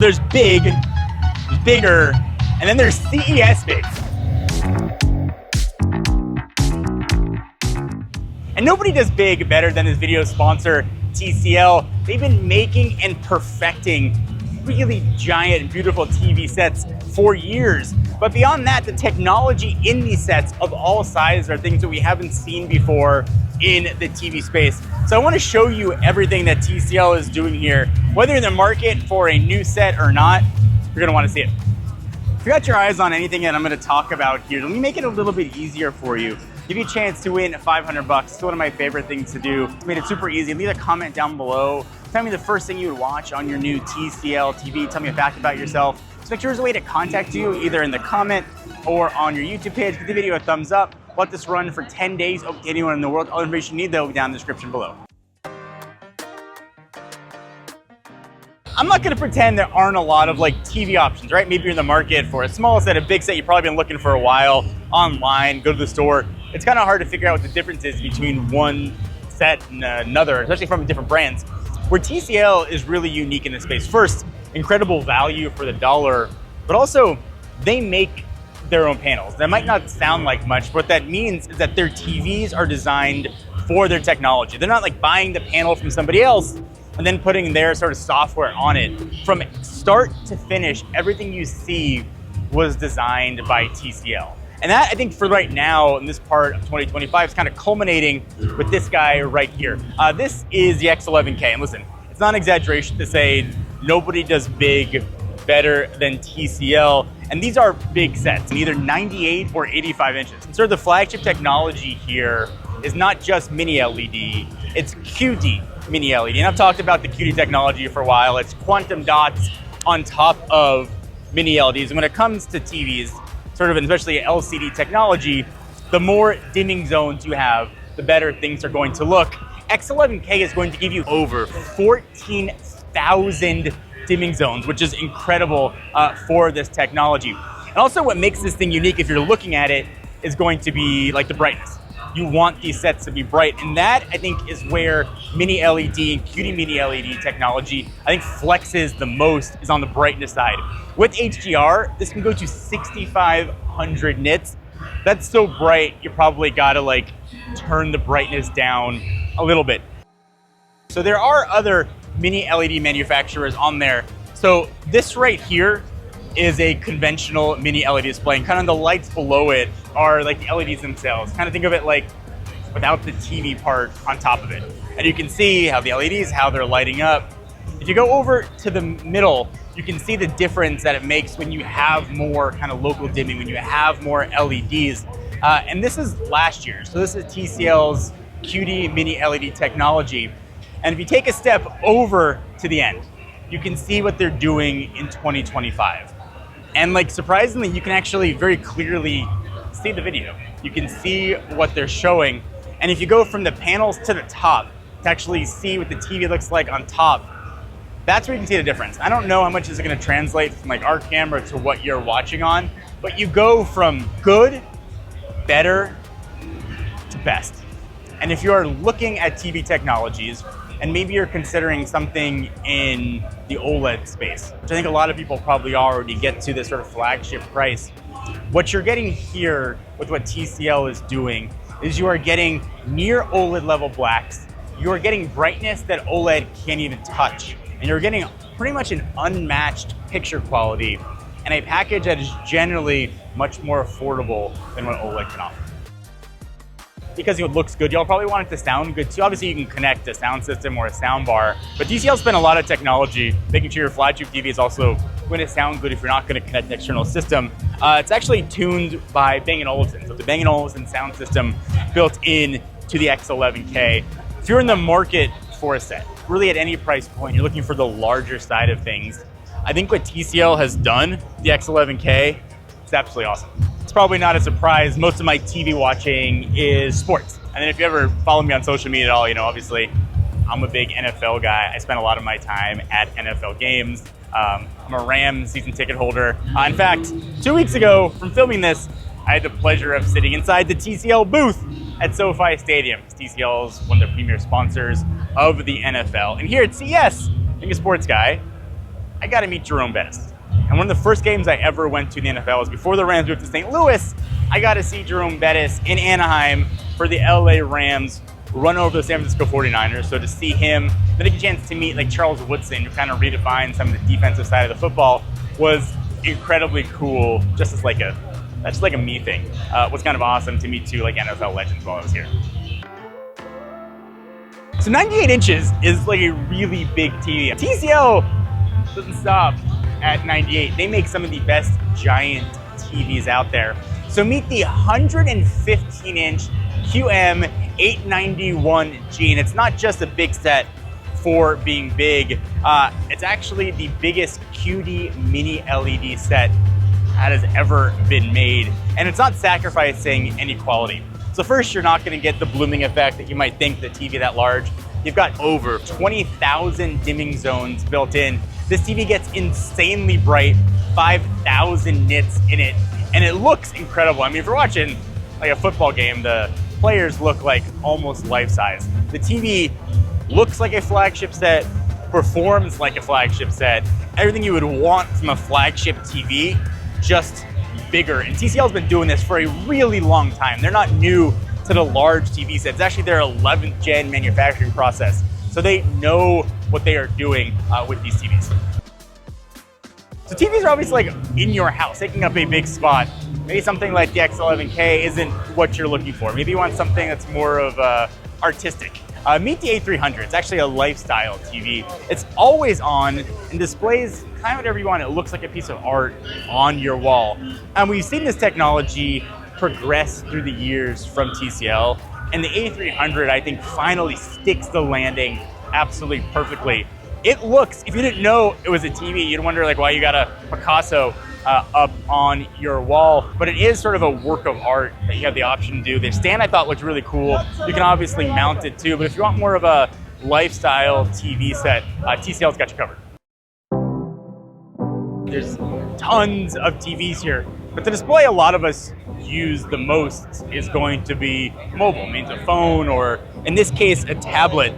There's big, bigger, and then there's CES big. And nobody does big better than this video sponsor, TCL. They've been making and perfecting really giant and beautiful TV sets for years. But beyond that, the technology in these sets of all sizes are things that we haven't seen before in the TV space. So I want to show you everything that TCL is doing here. Whether you're in the market for a new set or not, you're going to want to see it. If you got your eyes on anything that I'm going to talk about here, let me make it a little bit easier for you. Give you a chance to win $500. It's one of my favorite things to do. It's made it super easy. Leave a comment down below. Tell me the first thing you would watch on your new TCL TV. Tell me a fact about yourself. Just make sure there's a way to contact you, either in the comment or on your YouTube page. Give the video a thumbs up. Let this run for 10 days. Open to anyone in the world. All the information you need, that will be down in the description below. I'm not going to pretend there aren't a lot of TV options, right? Maybe you're in the market for a small set, a big set. You've probably been looking for a while online, go to the store. It's kind of hard to figure out what the difference is between one set and another, especially from different brands. Where TCL is really unique in this space. First, incredible value for the dollar, but also they make their own panels. That might not sound like much, but what that means is that their TVs are designed for their technology. They're not like buying the panel from somebody else and then putting their sort of software on it. From start to finish, everything you see was designed by TCL. And that, I think, for right now, in this part of 2025, is kind of culminating with this guy right here. This is the X11K. And listen, it's not an exaggeration to say nobody does big better than TCL. And these are big sets, either 98 or 85 inches. And sort of the flagship technology here is not just mini LED, it's QD-Mini LED. And I've talked about the QD technology for a while. It's quantum dots on top of mini LEDs. And when it comes to TVs, sort of, especially LCD technology, the more dimming zones you have, the better things are going to look. X11K is going to give you over 14,000 dimming zones, which is incredible for this technology. And also what makes this thing unique, if you're looking at it, is going to be like the brightness. You want these sets to be bright, and that, I think, is where mini LED and QD-Mini LED technology, I think, flexes the most, is on the brightness side. With HDR, this can go to 6,500 nits. That's so bright, you probably gotta turn the brightness down a little bit. So there are other mini LED manufacturers on there. So this right here is a conventional mini LED display, and kind of the lights below it are like the LEDs themselves. Kind of think of it like without the TV part on top of it. And you can see how the LEDs, how they're lighting up. If you go over to the middle, you can see the difference that it makes when you have more kind of local dimming, when you have more LEDs. And this is last year. So this is TCL's QD-Mini LED technology. And if you take a step over to the end, you can see what they're doing in 2025. And surprisingly, you can actually very clearly see the video. You can see what they're showing. And if you go from the panels to the top to actually see what the TV looks like on top, that's where you can see the difference. I don't know how much is it going to translate from our camera to what you're watching on, but you go from good, better, to best. And if you're looking at TV technologies, and maybe you're considering something in the OLED space, which I think a lot of people probably are when you get to this sort of flagship price, what you're getting here with what TCL is doing is you are getting near OLED level blacks, you are getting brightness that OLED can't even touch, and you're getting pretty much an unmatched picture quality and a package that is generally much more affordable than what OLED can offer. Because it looks good, you'll probably want it to sound good too. Obviously, you can connect a sound system or a sound bar, but TCL spent a lot of technology making sure your flagship TV is also going to sound good if you're not going to connect an external system. It's actually tuned by Bang & Olufsen. So the Bang & Olufsen sound system built in to the X11K. If you're in the market for a set, really at any price point, you're looking for the larger side of things, I think what TCL has done, the X11K, is absolutely awesome. It's probably not a surprise. Most of my TV watching is sports. And then if you ever follow me on social media at all, obviously I'm a big NFL guy. I spend a lot of my time at NFL games. I'm a Rams season ticket holder. In fact, 2 weeks ago from filming this, I had the pleasure of sitting inside the TCL booth at SoFi Stadium. TCL is one of the premier sponsors of the NFL. And here at CES, being a sports guy, I got to meet Jerome Bettis. And one of the first games I ever went to in the NFL was before the Rams moved to St. Louis. I got to see Jerome Bettis in Anaheim for the LA Rams run over the San Francisco 49ers. So to see him, then get a chance to meet like Charles Woodson, who kind of redefined some of the defensive side of the football, was incredibly cool. Just as like that's just like a me thing. Was kind of awesome to meet two like NFL legends while I was here. So 98 inches is like a really big TV. TCL doesn't stop at 98. They make some of the best giant TVs out there. So meet the 115-inch QM891G, and it's not just a big set for being big. It's actually the biggest QD-Mini LED set that has ever been made, and it's not sacrificing any quality. So first, you're not going to get the blooming effect that you might think the TV that large. You've got over 20,000 dimming zones built in. This TV gets insanely bright, 5,000 nits in it, and it looks incredible. I mean, if you're watching like a football game, the players look like almost life-size. The TV looks like a flagship set, performs like a flagship set, everything you would want from a flagship TV, just bigger. And TCL's been doing this for a really long time. They're not new to the large TV sets. It's actually their 11th gen manufacturing process. So they know what they are doing with these TVs. So TVs are obviously like in your house, taking up a big spot. Maybe something like the X11K isn't what you're looking for. Maybe you want something that's more of artistic. Meet the A300. It's actually a lifestyle TV. It's always on and displays kind of whatever you want. It looks like a piece of art on your wall. And we've seen this technology progress through the years from TCL. And the A300, I think, finally sticks the landing absolutely perfectly. It looks, if you didn't know it was a TV, you'd wonder like why you got a Picasso up on your wall, but it is sort of a work of art that you have the option to do. The stand I thought looked really cool. You can obviously mount it too, but if you want more of a lifestyle TV set, TCL's got you covered. There's tons of TVs here, but the display a lot of us use the most is going to be mobile. It means a phone, or in this case, a tablet.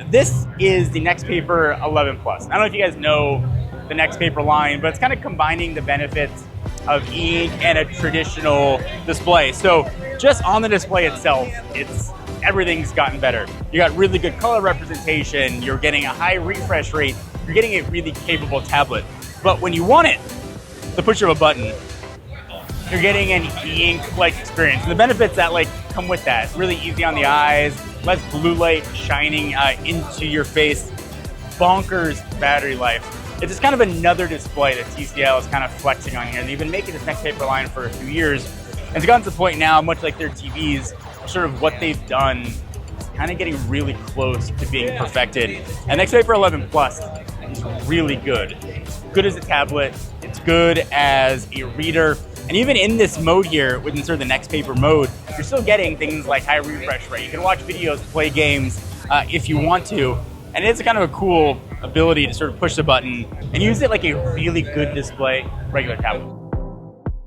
This is the NXTPAPER 11 Plus. I don't know if you guys know the NXTPAPER line, but it's kind of combining the benefits of e-ink and a traditional display. So just on the display itself, everything's gotten better. You got really good color representation, you're getting a high refresh rate, you're getting a really capable tablet. But when you want it, the push of a button, you're getting an e-ink-like experience. And the benefits that come with that, really easy on the eyes, less blue light shining into your face, bonkers battery life. It's just kind of another display that TCL is kind of flexing on here. And they've been making this NXTPAPER line for a few years. And it's gotten to the point now, much like their TVs, sort of what they've done is kind of getting really close to being perfected. And NXTPAPER 11 Plus is really good. It's good as a tablet. It's good as a reader. And even in this mode here, within sort of the NXTPAPER mode, you're still getting things like high refresh rate. You can watch videos, play games if you want to. And it's kind of a cool ability to sort of push the button and use it like a really good display, regular tablet.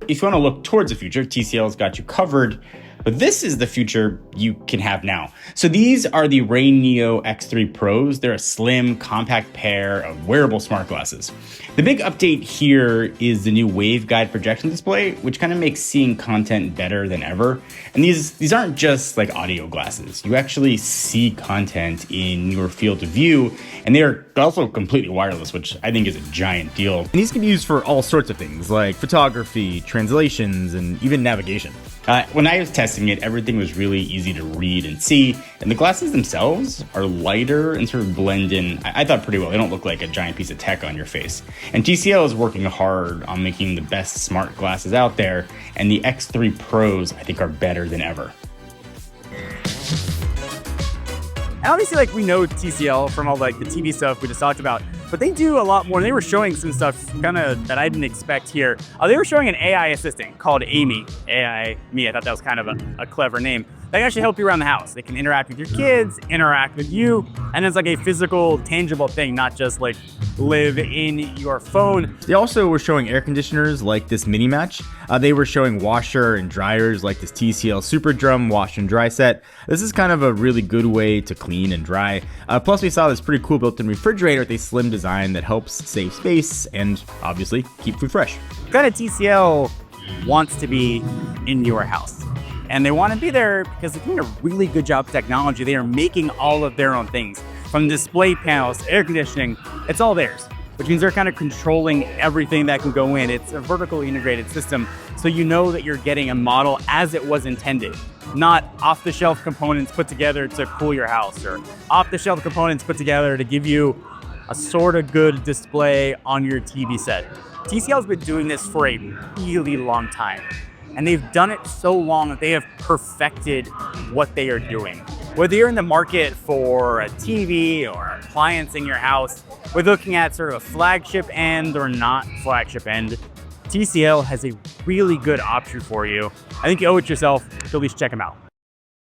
If you want to look towards the future, TCL's got you covered. But this is the future you can have now. So these are the Ray Neo X3 Pros. They're a slim, compact pair of wearable smart glasses. The big update here is the new waveguide projection display, which kind of makes seeing content better than ever. And these aren't just like audio glasses. You actually see content in your field of view, and they are also completely wireless, which I think is a giant deal. And these can be used for all sorts of things like photography, translations, and even navigation. When I was testing it, everything was really easy to read and see, and the glasses themselves are lighter and sort of blend in, I thought, pretty well. They don't look like a giant piece of tech on your face. And TCL is working hard on making the best smart glasses out there, and the X3 Pros, I think, are better than ever. And obviously, we know TCL from all the TV stuff we just talked about, but they do a lot more. They were showing some stuff kind of that I didn't expect here. They were showing an AI assistant called Amy. AI Me, I thought that was kind of a clever name. they actually help you around the house. They can interact with your kids, interact with you, and it's like a physical, tangible thing, not just like live in your phone. They also were showing air conditioners like this mini match. They were showing washer and dryers like this TCL Super Drum wash and dry set. This is kind of a really good way to clean and dry. Plus we saw this pretty cool built-in refrigerator with a slim design that helps save space and obviously keep food fresh. Kind of TCL wants to be in your house. And they want to be there because they're doing a really good job of technology. They are making all of their own things. From display panels, air conditioning, it's all theirs. Which means they're kind of controlling everything that can go in. It's a vertically integrated system. So you know that you're getting a model as it was intended. Not off-the-shelf components put together to cool your house, or off-the-shelf components put together to give you a sort of good display on your TV set. TCL's been doing this for a really long time. And they've done it so long that they have perfected what they are doing. Whether you're in the market for a TV or an appliance in your house, whether looking at sort of a flagship end or not flagship end, TCL has a really good option for you. I think you owe it yourself to at least check them out.